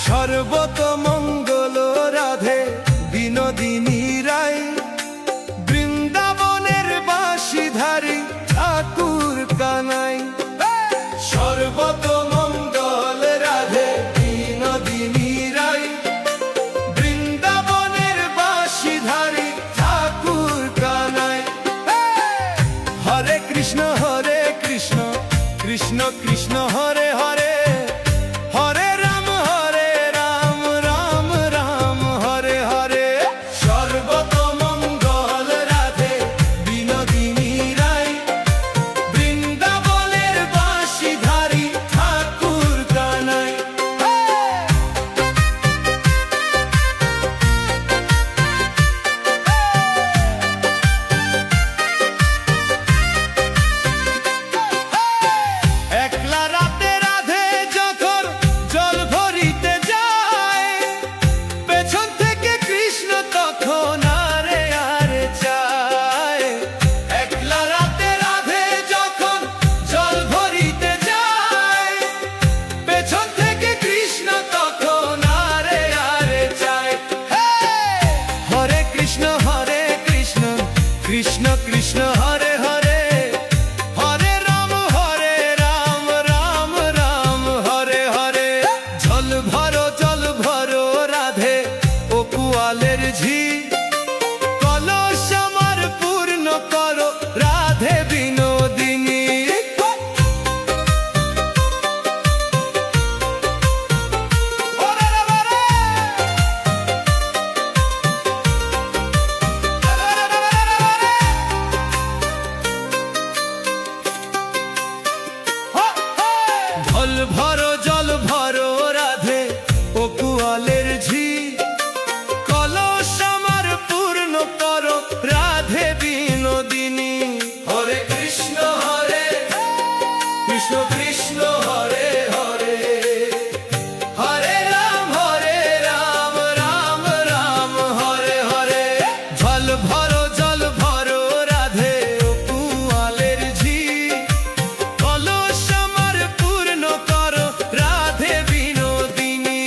সর্বতমঙ্গল রাধে বিনোদিনী রায়, বৃন্দাবনের বাঁশিধারী ঠাকুর কানাই। সর্বতমঙ্গল রাধে বিনোদিনী রায়, বৃন্দাবনের বাঁশিধারী ঠাকুর কানাই। হরে কৃষ্ণ কৃষ্ণ কৃষ্ণ হরে হরে, হরে রাম রাম রাম হরে হরে। সর্বতমঙ্গল রাধে বিনোদিনী রায়, বৃন্দাবনের বাঁশিধারী ঠাকুর কানাই। একলা রাতে রাধে যখন জল ভরিতে যায়, পেছন থেকে কৃষ্ণ তখন আরে আরে চায়। একলা রাতে রাধে যখন জল ভরিতে যায়, পেছন থেকে কৃষ্ণ তখন আরে আরে চায়। হরে কৃষ্ণ কৃষ্ণ কৃষ্ণ হরে হরে, হরে রাম রাম রাম হরে হরে। জল ভরো রাধে ও কুয়ালের ঝি, কলস আমার পূর্ণ করো রাধে বিনোদিনী। জল ভরো রাধে ও কুয়ালের ঝি, কলস আমার পূর্ণ করো রাধে বিনোদিনী। হরে কৃষ্ণ কৃষ্ণ হরে হরে, হরে রাম রাম রাম হরে হরে। জল ভরো রাধে ও কুয়ালের ঝি, কলস আমার পূর্ণ করো রাধে বিনোদিনী।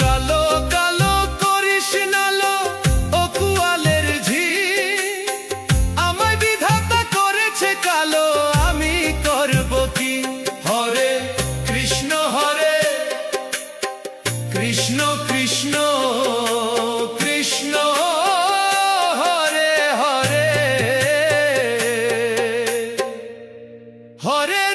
কালো কালো করিস নালো ও কুয়ালের ঝি, আমায় বিধাতা করেছে কালো, আমি করব কি? হরে কৃষ্ণ কৃষ্ণ কৃষ্ণ হরে হরে, হরে